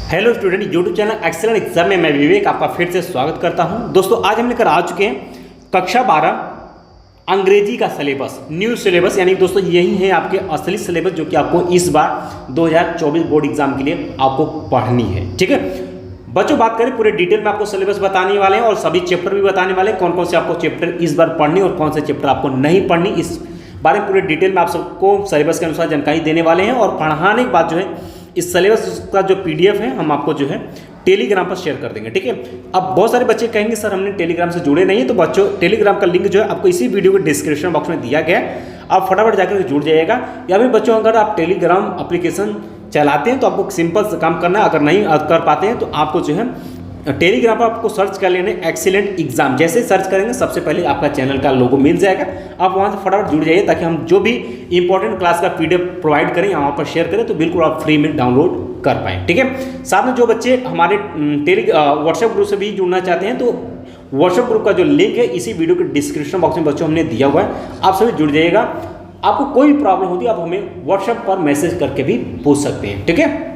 Hello student, YouTube channel excellent exam में मैं विवेक आपका फिर से स्वागत करता हूं। दोस्तों आज हम लेकर आ चुके हैं कक्षा 12 अंग्रेजी का सिलेबस, न्यू सिलेबस। यानी दोस्तों यही है आपके असली सिलेबस जो कि आपको इस बार 2024 बोर्ड एग्जाम के लिए आपको पढ़नी है। ठीक है बच्चों, बात करें पूरे डिटेल में आपको सिलेबस बताने वाले हैं और सभी चैप्टर भी बताने वाले हैं, कौन कौन से आपको चैप्टर इस बार पढ़नी और कौन से चैप्टर आपको नहीं पढ़नी, इस बारे में पूरे डिटेल में आप सबको सिलेबस के अनुसार जानकारी देने वाले हैं। और पढ़ाने के बाद जो है इस सिलेबस का जो पीडीएफ है हम आपको जो है टेलीग्राम पर शेयर कर देंगे। ठीक है, अब बहुत सारे बच्चे कहेंगे सर हमने टेलीग्राम से जुड़े नहीं है, तो बच्चों टेलीग्राम का लिंक जो है आपको इसी वीडियो के डिस्क्रिप्शन बॉक्स में दिया गया है, आप फटाफट जाकर जुड़ जाइएगा। या फिर बच्चों अगर आप टेलीग्राम एप्लीकेशन चलाते हैं तो आपको सिंपल से काम करना है, अगर नहीं कर पाते हैं तो आपको जो है टेलीग्राम पर आपको सर्च कर लेने एक्सीलेंट एग्जाम, जैसे सर्च करेंगे सबसे पहले आपका चैनल का लोगो मिल जाएगा, आप वहां से फटाफट जुड़ जाइए ताकि हम जो भी इंपॉर्टेंट क्लास का पीडीएफ प्रोवाइड करें वहाँ पर शेयर करें तो बिल्कुल आप फ्री में डाउनलोड कर पाएँ। ठीक है, साथ में जो बच्चे हमारे व्हाट्सएप ग्रुप से भी जुड़ना चाहते हैं तो व्हाट्सएप ग्रुप का जो लिंक है इसी वीडियो के डिस्क्रिप्शन बॉक्स में बच्चों हमने दिया हुआ है, आप सभी जुड़ जाइएगा। आपको कोई भी प्रॉब्लम होती है आप हमें व्हाट्सएप पर मैसेज करके भी पूछ सकते हैं। ठीक है,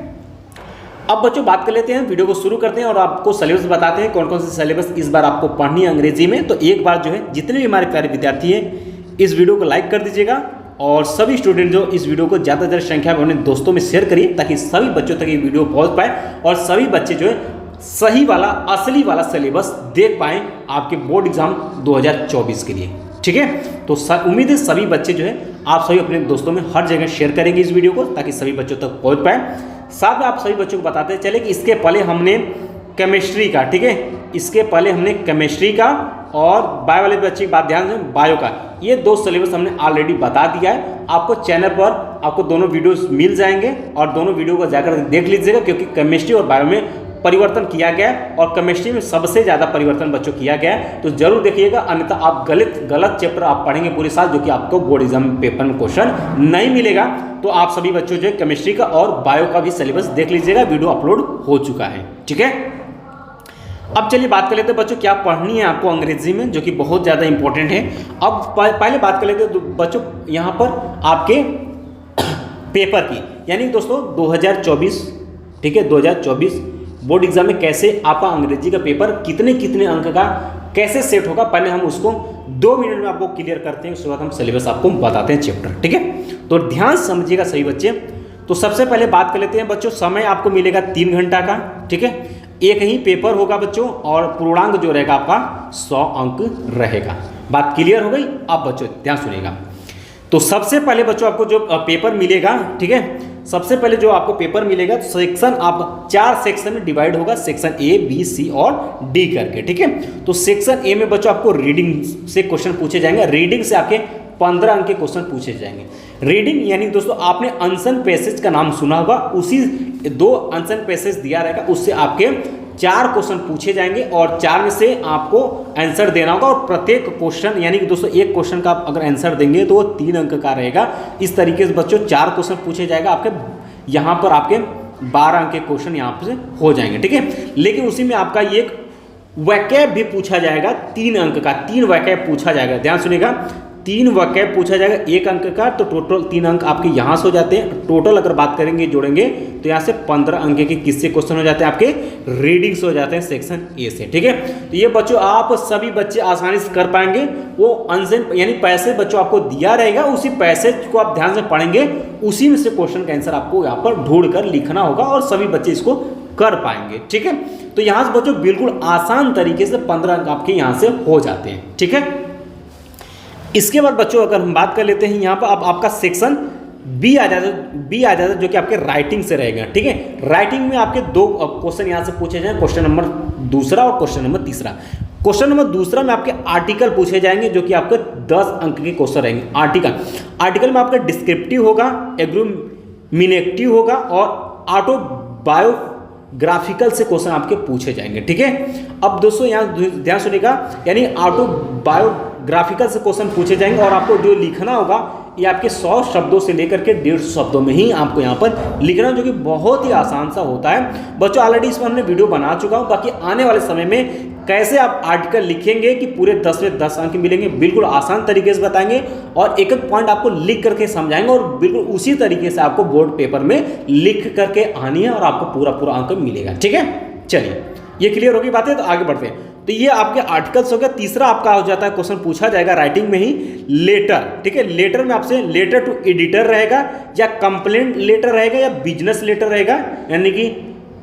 अब बच्चों बात कर लेते हैं, वीडियो को शुरू करते हैं और आपको सिलेबस बताते हैं कौन कौन से सिलेबस इस बार आपको पढ़नी है अंग्रेजी में। तो एक बार जो है जितने भी हमारे प्यारे विद्यार्थी हैं इस वीडियो को लाइक कर दीजिएगा और सभी स्टूडेंट जो इस वीडियो को ज़्यादा से ज़्यादा संख्या में अपने दोस्तों में शेयर करिए ताकि सभी बच्चों तक ये वीडियो पहुँच पाए और सभी बच्चे जो है सही वाला असली वाला सिलेबस देख पाएँ आपके बोर्ड एग्जाम 2024 के लिए। ठीक है, तो उम्मीद है सभी बच्चे जो है आप सभी अपने दोस्तों में हर जगह शेयर करेंगे इस वीडियो को ताकि सभी बच्चों तक पहुंच पाए। साथ में आप सभी बच्चों को बताते चले कि इसके पहले हमने केमिस्ट्री का, ठीक है, इसके पहले हमने केमिस्ट्री का और बायो वाले बच्चे की बात ध्यान दें बायो का, ये दो सिलेबस हमने ऑलरेडी बता दिया है। आपको चैनल पर आपको दोनों वीडियोस मिल जाएंगे और दोनों वीडियो को जाकर देख लीजिएगा क्योंकि केमिस्ट्री और बायो में परिवर्तन किया गया है और केमिस्ट्री में सबसे ज़्यादा परिवर्तन बच्चों किया गया है, तो जरूर देखिएगा, अन्यथा आप गलत चैप्टर आप पढ़ेंगे पूरे साल जो कि आपको बोर्ड एग्जाम पेपर में क्वेश्चन नहीं मिलेगा। तो आप सभी बच्चों जो है केमिस्ट्री का और बायो का भी सिलेबस देख लीजिएगा, वीडियो अपलोड हो चुका है। ठीक है, अब चलिए बात कर लेते हैं बच्चों क्या पढ़नी है आपको अंग्रेजी में जो कि बहुत ज़्यादा इंपॉर्टेंट है। अब पहले बात कर लेते हैं बच्चों यहाँ पर आपके पेपर की, यानी दोस्तों 2024, ठीक है, 2024 बोर्ड एग्जाम में कैसे आपका अंग्रेजी का पेपर कितने अंक का कैसे सेट होगा, पहले हम उसको 2 मिनट में आपको क्लियर करते हैं, उसके बाद हम सिलेबस आपको बताते हैं चैप्टर। ठीक है, तो ध्यान समझिएगा सही बच्चे। तो सबसे पहले बात कर लेते हैं बच्चों, समय आपको मिलेगा 3 घंटा का। ठीक है, एक ही पेपर होगा बच्चों और पूर्णांक जो रहेगा आपका 100 अंक रहेगा। बात क्लियर हो गई? अब बच्चों ध्यान सुनिएगा। तो सबसे पहले बच्चों आपको जो पेपर मिलेगा, ठीक है, सबसे पहले जो आपको पेपर मिलेगा तो सेक्शन आप 4 सेक्शन में डिवाइड होगा, सेक्शन ए बी सी और डी करके। ठीक है, तो सेक्शन ए में बच्चों आपको रीडिंग से क्वेश्चन पूछे जाएंगे, रीडिंग से आपके 15 अंक के क्वेश्चन पूछे जाएंगे। रीडिंग यानी दोस्तों आपने अनसन पैसेज का नाम सुना होगा, उसी 2 अनसन पैसेज दिया रहेगा, उससे आपके 4 क्वेश्चन पूछे जाएंगे और 4 में से आपको आंसर देना होगा और प्रत्येक क्वेश्चन यानी कि दोस्तों एक क्वेश्चन का आप अगर आंसर देंगे तो वो 3 अंक का रहेगा। इस तरीके से बच्चों 4 क्वेश्चन पूछे जाएगा आपके, यहाँ पर आपके 12 अंक के क्वेश्चन यहाँ से हो जाएंगे। ठीक है, लेकिन उसी में आपका एक वैकैब भी पूछा जाएगा, 3 अंक का, 3 वैकैब पूछा जाएगा। ध्यान सुनिएगा, 3 वैकैब पूछा जाएगा 1 अंक का, तो टोटल 3 अंक आपके यहाँ से हो जाते हैं। टोटल अगर बात करेंगे जोड़ेंगे तो यहाँ से 15 अंक के किससे क्वेश्चन हो जाते हैं आपके रीडिंग से हो जाते हैं सेक्शन ए से। ठीक है, तो ये बच्चों आप सभी बच्चे आसानी से कर पाएंगे। वो अनसन यानी पैसे बच्चों आपको दिया रहेगा, उसी पैसे को आप ध्यान से पढ़ेंगे, उसी में से क्वेश्चन का आंसर आपको यहाँ पर ढूंढ कर लिखना होगा और सभी बच्चे इसको कर पाएंगे। ठीक है, तो यहाँ से बच्चों बिल्कुल आसान तरीके से 15 अंक आपके यहाँ से हो जाते हैं। ठीक है, इसके बाद बच्चों अगर हम बात कर लेते हैं यहाँ पर अब आपका सेक्शन बी आ जाता है जो कि आपके राइटिंग से रहेगा। ठीक है, राइटिंग में आपके 2 क्वेश्चन यहाँ से पूछे जाएंगे, क्वेश्चन नंबर 2 और क्वेश्चन नंबर 3। क्वेश्चन नंबर 2 में आपके आर्टिकल पूछे जाएंगे जो कि आपके 10 अंक के क्वेश्चन रहेंगे। आर्टिकल में आपका डिस्क्रिप्टिव होगा, एग्रीमिनेटिव होगा और ऑटोबायोग्राफिकल से क्वेश्चन आपके पूछे जाएंगे। ठीक है, अब दोस्तों यहाँ ध्यान सुनिएगा, यानी ऑटोबायोग्राफिकल से क्वेश्चन पूछे जाएंगे और आपको जो लिखना होगा ये आपके 100 शब्दों से लेकर के 150 शब्दों में ही आपको यहाँ पर लिखना, जो कि बहुत ही आसान सा होता है। बच्चों ऑलरेडी इस पर हमने वीडियो बना चुका हूँ, बाकी आने वाले समय में कैसे आप आर्टिकल लिखेंगे कि पूरे 10 में 10 अंक मिलेंगे, बिल्कुल आसान तरीके से बताएंगे और एक एक पॉइंट आपको लिख करके समझाएंगे और बिल्कुल उसी तरीके से आपको बोर्ड पेपर में लिख करके आनी है और आपको पूरा पूरा अंक मिलेगा। ठीक है, चलिए ये क्लियर होगी बातें, तो आगे बढ़ते हैं। तो ये आपके आर्टिकल्स हो गया। तीसरा आपका हो जाता है, क्वेश्चन पूछा जाएगा राइटिंग में ही, लेटर। ठीक है, लेटर में आपसे लेटर टू एडिटर रहेगा या कंप्लेंट लेटर रहेगा या बिजनेस लेटर रहेगा, यानी कि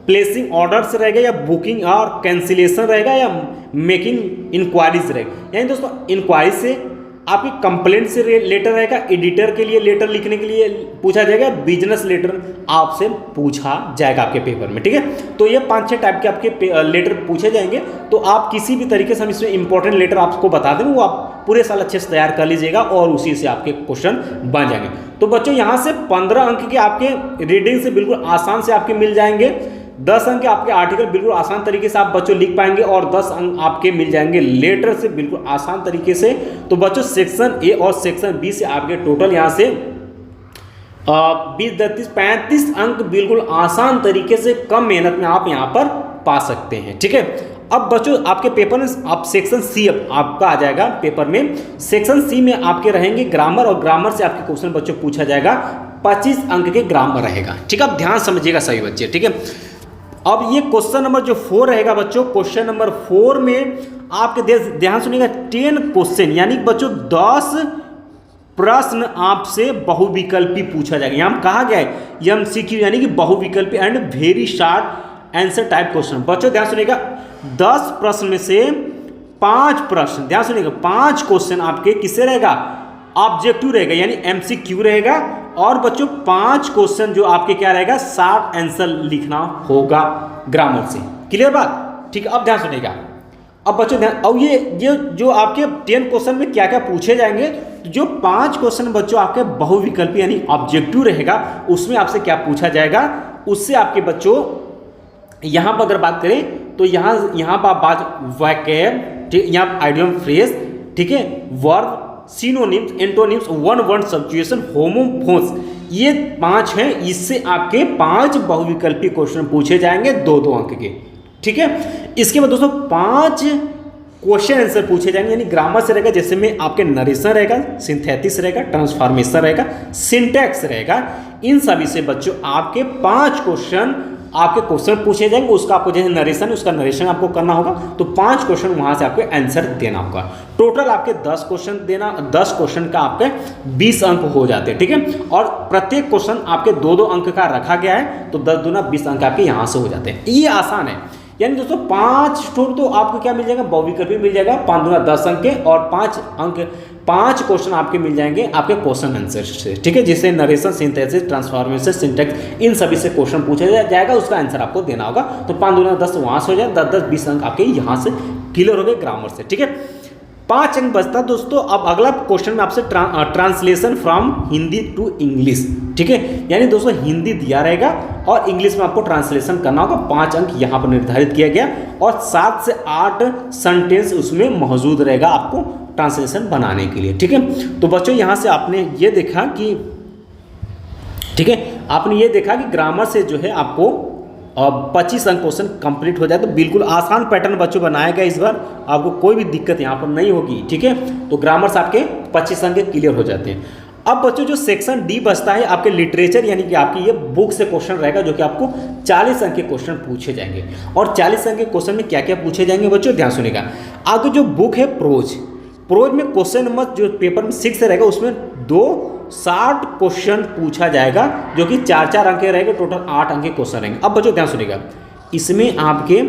प्लेसिंग ऑर्डर्स रहेगा या बुकिंग और कैंसिलेशन रहेगा या मेकिंग इंक्वायरीज रहेगा। यानी दोस्तों इंक्वायरी से आपकी कंप्लेंट से लेटर रहेगा, एडिटर के लिए लेटर लिखने के लिए पूछा जाएगा, बिजनेस लेटर आपसे पूछा जाएगा आपके पेपर में। ठीक है, तो ये 5-6 टाइप के आपके लेटर पूछे जाएंगे। तो आप किसी भी तरीके से हम इसमें इंपॉर्टेंट लेटर आपको बता दें, वो आप पूरे साल अच्छे से तैयार कर लीजिएगा और उसी से आपके क्वेश्चन बन जाएंगे। तो बच्चों यहाँ से 15 अंक के आपके रीडिंग से बिल्कुल आसान से आपके मिल जाएंगे। 10 अंक के आपके आर्टिकल बिल्कुल आसान तरीके से आप बच्चों लिख पाएंगे और 10 अंक आपके मिल जाएंगे लेटर से बिल्कुल आसान तरीके से। तो बच्चों सेक्शन ए और सेक्शन बी से आपके टोटल यहाँ से 20, 32, 35 अंक बिल्कुल आसान तरीके से कम मेहनत में आप यहाँ पर पा सकते हैं। ठीक है, अब बच्चों आपके पेपर में आप सेक्शन सी अब आपका आ जाएगा पेपर में। सेक्शन सी में आपके रहेंगे ग्रामर और ग्रामर से आपके क्वेश्चन बच्चों पूछा जाएगा। 25 अंक के ग्रामर रहेगा। ठीक है, अब ध्यान समझिएगा सभी बच्चे। ठीक है, अब ये क्वेश्चन नंबर जो 4 रहेगा बच्चों, क्वेश्चन नंबर 4 में आपके ध्यान सुनिएगा 10 क्वेश्चन यानी बच्चों 10 प्रश्न आपसे बहुविकल्पी पूछा जाएगा। यहाँ कहा गया है एमसीक्यू यानी कि बहुविकल्पी and very short answer type question. बच्चों ध्यान सुनिएगा 10 प्रश्न में से 5 प्रश्न, ध्यान सुनिएगा 5 क्वेश्चन आपके किससे रहेगा, ऑब्जेक्टिव रहेगा यानी एमसीक्यू रहेगा और बच्चों 5 क्वेश्चन जो आपके क्या रहेगा, शॉर्ट आंसर लिखना होगा ग्रामर से। क्लियर बात? ठीक है, अब ध्यान सुनिएगा। अब बच्चों ध्यान, अब ये जो आपके 10 क्वेश्चन में क्या क्या पूछे जाएंगे, जो 5 क्वेश्चन बच्चों आपके बहुविकल्पी यानी ऑब्जेक्टिव रहेगा उसमें आपसे क्या पूछा जाएगा, उससे आपके बच्चों यहाँ पर अगर बात करें तो यहाँ पर बात वैकेब, ठीक, यहाँ आइडियम फ्रेज, ठीक है, verb, synonyms, antonyms, one word substitution, homophones, ये 5 हैं। इससे आपके 5 बहुविकल्पी क्वेश्चन पूछे जाएंगे 2-2 अंक के। ठीक है, इसके बाद दोस्तों 5 क्वेश्चन आंसर पूछे जाएंगे यानी ग्रामर से रहेगा, जैसे में आपके नरेशन रहेगा, सिंथेसिस रहेगा, ट्रांसफॉर्मेशन रहेगा, सिंटैक्स रहेगा। इन सभी से बच्चों आपके 5 क्वेश्चन पूछे जाएंगे। उसका आपको जैसे नरेशन, उसका नरेशन आपको करना होगा, तो 5 क्वेश्चन वहां से आपको आंसर देना होगा। टोटल आपके 10 क्वेश्चन देना, 10 क्वेश्चन का आपके 20 अंक हो जाते हैं। ठीक है, और प्रत्येक क्वेश्चन आपके 2-2 अंक का रखा गया है, तो 10 दूना 20 अंक आपके यहाँ से हो जाते हैं। ये आसान है, यानी दोस्तों 5 तो आपको क्या मिल जाएगा, बहुविकल्पी मिल जाएगा, 5 दूना 10 अंक के और 5 क्वेश्चन आपके मिल जाएंगे आपके क्वेश्चन आंसर से। ठीक है, जिससे नरेशन, सिंथेसिस, ट्रांसफॉर्मेशन, सिंटैक्स, इन सभी से क्वेश्चन पूछा जाएगा, उसका आंसर आपको देना होगा। तो 5 दूना 10 वहां से हो जाए, 10-10 20 अंक आपके यहाँ से क्लियर हो गए ग्रामर से। ठीक है, 5 अंक बचता दोस्तों। अब अगला क्वेश्चन में आपसे translation from Hindi to English. ठीक है, यानी दोस्तों हिंदी दिया रहेगा और इंग्लिश में आपको ट्रांसलेशन करना होगा। 5 अंक यहाँ पर निर्धारित किया गया और 7 से 8 सेंटेंस उसमें मौजूद रहेगा आपको ट्रांसलेशन बनाने के लिए। ठीक है, तो बच्चों यहाँ से आपने ये देखा कि, ठीक है, आपने ये देखा कि ग्रामर से जो है आपको 25 अंक क्वेश्चन कंप्लीट हो जाए। तो बिल्कुल आसान पैटर्न बच्चों बनाया गया इस बार, आपको कोई भी दिक्कत यहाँ पर नहीं होगी। ठीक है, तो ग्रामर से आपके 25 अंक क्लियर हो जाते हैं। अब बच्चों जो सेक्शन डी बचता है आपके लिटरेचर यानी कि आपकी ये बुक से क्वेश्चन रहेगा, जो कि आपको 40 अंक के क्वेश्चन पूछे जाएंगे। और 40 अंक के क्वेश्चन में क्या क्या पूछे जाएंगे बच्चों, ध्यान सुनिएगा। आगे जो बुक है प्रोज में क्वेश्चन नंबर जो पेपर में 6 रहेगा, उसमें 60 क्वेश्चन पूछा जाएगा, जो कि 4-4 अंक के रहेंगे, टोटल 8 अंक के क्वेश्चन रहेंगे। अब बच्चों ध्यान सुनिएगा, इसमें आपके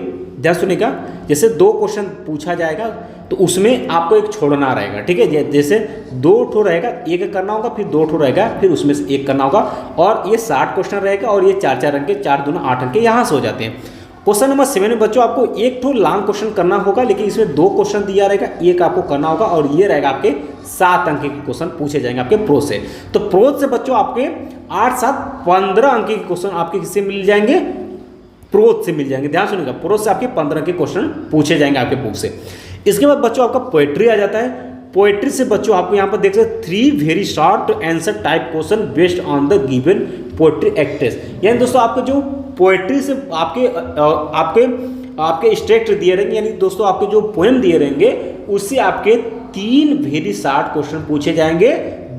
ध्यान सुनिएगा, जैसे 2 क्वेश्चन पूछा जाएगा तो उसमें आपको एक छोड़ना रहेगा। ठीक है, जैसे 2 ठो रहेगा, एक करना होगा, फिर 2 ठो रहेगा, फिर उसमें से एक करना होगा। और ये 60 क्वेश्चन रहेगा और ये 4-4 अंक के, 4 दूना 8 अंक के यहाँ से हो जाते हैं। क्वेश्चन नंबर 7 में बच्चों आपको एक ठो लॉन्ग क्वेश्चन करना होगा, लेकिन इसमें 2 क्वेश्चन दिया रहेगा, एक आपको करना होगा और ये रहेगा आपके 7 अंक के क्वेश्चन पूछे जाएंगे आपके प्रोज से। तो प्रोज से बच्चों आपके 8-7 15 अंक के क्वेश्चन आपके किससे मिल जाएंगे, प्रोज से मिल जाएंगे। ध्यान सुनिएगा, प्रोज से आपके 15 के क्वेश्चन पूछे जाएंगे आपके बुक से। इसके बाद बच्चों आपका पोएट्री आ जाता है। पोएट्री से बच्चों आपको यहाँ पर देख सकते 3 very short answer type question based on the given poetry actress. यानी दोस्तों आपके जो पोएट्री से आपके आपके स्ट्रक्चर दिए रहेंगे, यानी दोस्तों आपके जो पोएम दिए रहेंगे उससे आपके 3 वेरी शॉर्ट क्वेश्चन पूछे जाएंगे।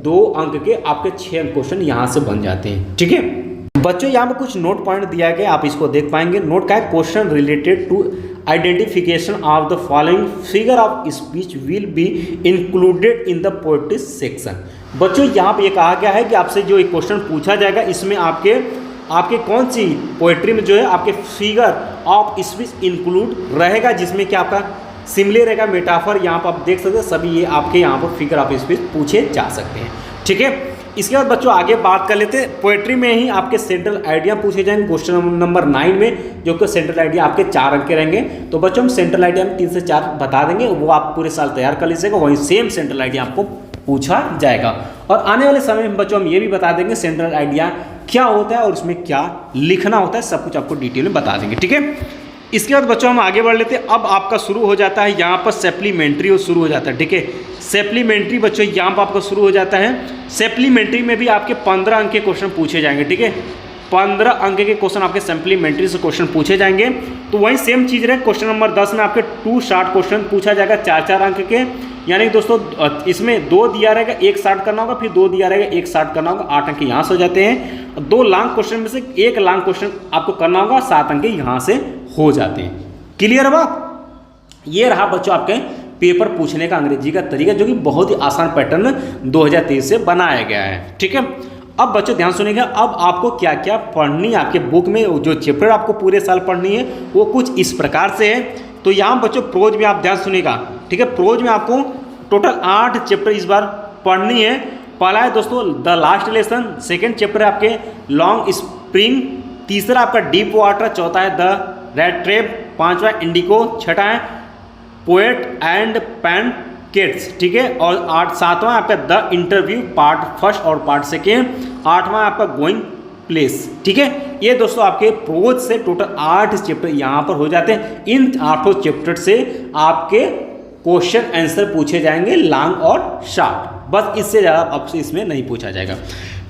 2 अंक के आपके 6 अंक क्वेश्चन यहाँ से बन जाते हैं। ठीक है बच्चों, यहाँ पर कुछ नोट पॉइंट दिया गया, आप इसको देख पाएंगे। नोट का है question related to identification of the following figure of speech will be included in the poetry section. बच्चों यहाँ पे ये कहा गया है कि आपसे जो एक क्वेश्चन पूछा जाएगा इसमें आपके कौन सी पोएट्री में जो है आपके फिगर ऑफ स्पीच इंक्लूड रहेगा, जिसमें कि आपका सिमिलर रहेगा, मेटाफर यहाँ पर आप देख सकते हैं, सभी ये आपके यहाँ पर फिगर ऑफ स्पीच पूछे जा सकते हैं। ठीक है, इसके बाद बच्चों आगे बात कर लेते हैं। पोएट्री में ही आपके सेंट्रल आइडिया पूछे जाएंगे क्वेश्चन नंबर 9 में, जो कि सेंट्रल आइडिया आपके 4 अंक के रहेंगे। तो बच्चों हम सेंट्रल आइडिया में 3 से 4 बता देंगे, वो आप पूरे साल तैयार कर लीजिएगा, वहीं सेम सेंट्रल आइडिया आपको पूछा जाएगा। और आने वाले समय में बच्चों हम ये भी बता देंगे सेंट्रल आइडिया क्या होता है और उसमें क्या लिखना होता है, सब कुछ आपको डिटेल में बता देंगे। ठीक है, इसके बाद बच्चों हम आगे बढ़ लेते हैं। अब आपका शुरू हो जाता है यहाँ पर सप्लीमेंट्री, और शुरू हो जाता है। ठीक है, सप्लीमेंट्री बच्चों यहाँ पर आपका शुरू हो जाता है। सप्लीमेंट्री में भी आपके 15 अंक के क्वेश्चन पूछे जाएंगे। ठीक है, 15 अंक के क्वेश्चन आपके सप्लीमेंट्री से क्वेश्चन पूछे जाएंगे। तो वही सेम चीज़ रहे, क्वेश्चन नंबर 10 में आपके 2 शॉर्ट क्वेश्चन पूछा जाएगा 4-4 अंक के, यानी दोस्तों इसमें 2 दिया रहेगा, 1 शॉर्ट करना होगा, फिर 2 दिया रहेगा, 1 शॉर्ट करना होगा, 8 अंक यहाँ से हो जाते हैं। 2 लॉन्ग क्वेश्चन में से 1 लॉन्ग क्वेश्चन आपको करना होगा, 7 अंक यहाँ से हो जाते हैं। क्लियर है बात? ये रहा बच्चों आपके पेपर पूछने का अंग्रेजी का तरीका, जो कि बहुत ही आसान पैटर्न 2023 से बनाया गया है। ठीक है, अब बच्चों ध्यान सुनिएगा, अब आपको क्या क्या पढ़नी है आपके बुक में, जो चैप्टर आपको पूरे साल पढ़नी है वो कुछ इस प्रकार से है। तो यहाँ बच्चों प्रोज में आप ध्यान सुनिएगा। ठीक है, प्रोज में आपको टोटल 8 चैप्टर इस बार पढ़नी है। पहला है दोस्तों the last lesson, second chapter है आपके लॉन्ग स्प्रिंग, तीसरा आपका डीप वाटर, चौथा है द रेड ट्रेप, 5वां इंडिको, 6ठा है पोएट एंड पैनकेट्स। ठीक है, और 7वां आपका द इंटरव्यू पार्ट फर्स्ट और पार्ट सेकेंड, 8वां आपका गोइंग प्लेस। ठीक है, ये दोस्तों आपके प्रोज से टोटल 8 चैप्टर यहाँ पर हो जाते हैं। इन 8 चैप्टर से आपके क्वेश्चन आंसर पूछे जाएंगे लॉन्ग और शॉर्ट, बस इससे ज़्यादा आपसे इसमें नहीं पूछा जाएगा।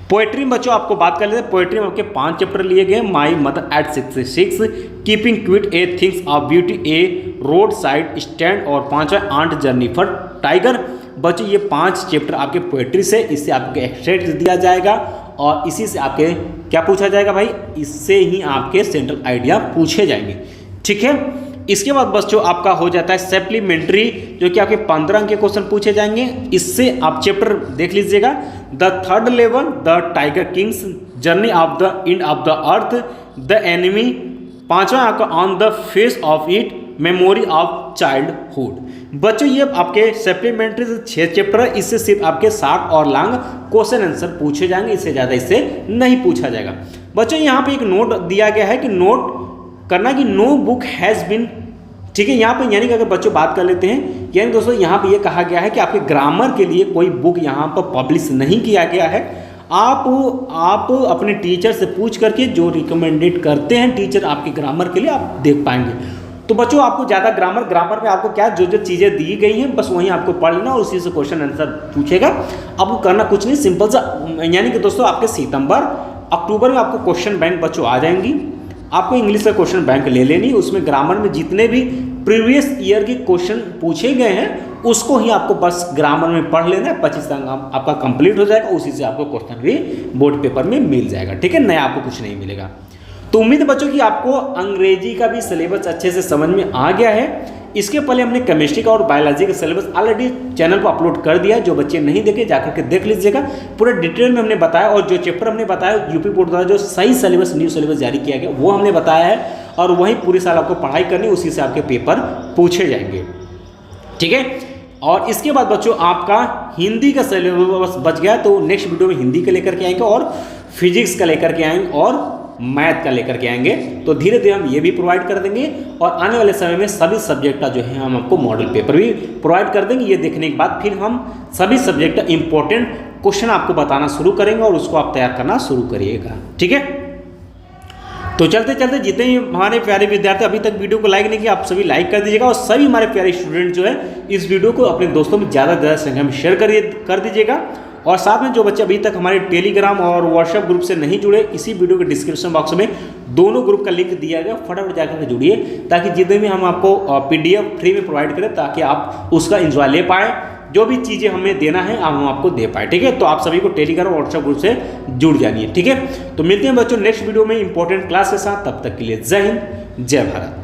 पोएट्री में बच्चों आपको बात कर लेते हैं। पोएट्री में आपके 5 चैप्टर लिए गए, my mother eight 66, keeping quit, A things of beauty, A road side stand, और 5वां आंट जर्नी फॉर टाइगर। बच्चों ये 5 चैप्टर आपके पोएट्री से, इससे आपको एक्सट्रैक्ट दिया जाएगा और इसी से आपके क्या पूछा जाएगा भाई, इससे ही आपके सेंट्रल आइडिया पूछे जाएंगे। ठीक है, इसके बाद बच्चों आपका हो जाता है सप्लीमेंट्री, जो कि आपके 15 अंक के क्वेश्चन पूछे जाएंगे। इससे आप चैप्टर देख लीजिएगा, the third level, the tiger kings, journey of the end of the earth, the enemy, 5वां आपका on the face of it, memory of childhood. बच्चों ये आपके सप्लीमेंट्री से 6 चैप्टर है, इससे सिर्फ आपके 60 और लॉन्ग क्वेश्चन आंसर पूछे जाएंगे, इससे ज़्यादा इससे नहीं पूछा जाएगा। बच्चों यहाँ पे एक नोट दिया गया है कि नोट करना कि नो बुक हैज़ बिन। ठीक है, यहाँ पे यानी कि अगर बच्चों बात कर लेते हैं, यानी दोस्तों यहाँ पे ये कहा गया है कि आपके ग्रामर के लिए कोई बुक यहाँ पर पब्लिश नहीं किया गया है। आप अपने टीचर से पूछ करके जो रिकमेंडेड करते हैं टीचर आपके ग्रामर के लिए आप देख पाएंगे। तो बच्चों आपको ज़्यादा ग्रामर में आपको क्या जो चीज़ें दी गई हैं बस वहीं आपको पढ़ लेना और उसी से क्वेश्चन आंसर पूछेगा। आपको करना कुछ नहीं, सिंपल सा, यानी कि दोस्तों आपके सितंबर अक्टूबर में आपको क्वेश्चन बैंक बच्चों आ जाएंगी। आपको इंग्लिश का क्वेश्चन बैंक ले लेनी, उसमें ग्रामर में जितने भी प्रीवियस ईयर के क्वेश्चन पूछे गए हैं उसको ही आपको बस ग्रामर में पढ़ लेना है। 25 अंक आपका कंप्लीट हो जाएगा, उसी से आपको क्वेश्चन भी बोर्ड पेपर में मिल जाएगा। ठीक है, नया आपको कुछ नहीं मिलेगा। तो उम्मीद है बच्चों कि आपको अंग्रेजी का भी सिलेबस अच्छे से समझ में आ गया है। इसके पहले हमने केमिस्ट्री का और बायोलॉजी का सिलेबस ऑलरेडी चैनल पर अपलोड कर दिया है, जो बच्चे नहीं देखे जाकर के देख लीजिएगा। पूरे डिटेल में हमने बताया, और जो चैप्टर हमने बताया यूपी बोर्ड द्वारा जो सही सिलेबस न्यू सिलेबस जारी किया गया वो हमने बताया है, और वहीं पूरे साल आपको पढ़ाई करनी, उसी से आपके पेपर पूछे जाएंगे। ठीक है, और इसके बाद बच्चों आपका हिंदी का सिलेबस बच गया, तो नेक्स्ट वीडियो में हिंदी का लेकर के आएंगे और फिजिक्स का लेकर के आएंगे और मैथ का लेकर के आएंगे। तो धीरे धीरे हम ये भी प्रोवाइड कर देंगे, और आने वाले समय में सभी सब्जेक्ट का जो है हम आपको मॉडल पेपर भी प्रोवाइड कर देंगे। ये देखने के बाद फिर हम सभी सब्जेक्ट का इंपॉर्टेंट क्वेश्चन आपको बताना शुरू करेंगे और उसको आप तैयार करना शुरू करिएगा। ठीक है, तो चलते चलते जितने भी हमारे प्यारे विद्यार्थी अभी तक वीडियो को लाइक नहीं किया, आप सभी लाइक कर दीजिएगा, और सभी हमारे प्यारे स्टूडेंट जो है इस वीडियो को अपने दोस्तों में ज़्यादा से ज़्यादा संख्या में शेयर कर दीजिएगा। और साथ में जो बच्चे अभी तक हमारे टेलीग्राम और व्हाट्सएप ग्रुप से नहीं जुड़े, इसी वीडियो के डिस्क्रिप्शन बॉक्स में दोनों ग्रुप का लिंक दिया गया, फटाफट जाकर जुड़िए ताकि जितने भी हम आपको PDF फ्री में प्रोवाइड करें ताकि आप उसका एंजॉय ले पाएँ, जो भी चीज़ें हमें देना है हम आपको दे पाए। ठीक है, तो आप सभी को टेलीग्राम और व्हाट्सएप ग्रुप से जुड़ जानिए। ठीक है, तो मिलते हैं बच्चों नेक्स्ट वीडियो में इंपॉर्टेंट क्लास के साथ, तब तक के लिए जय हिंद जय भारत।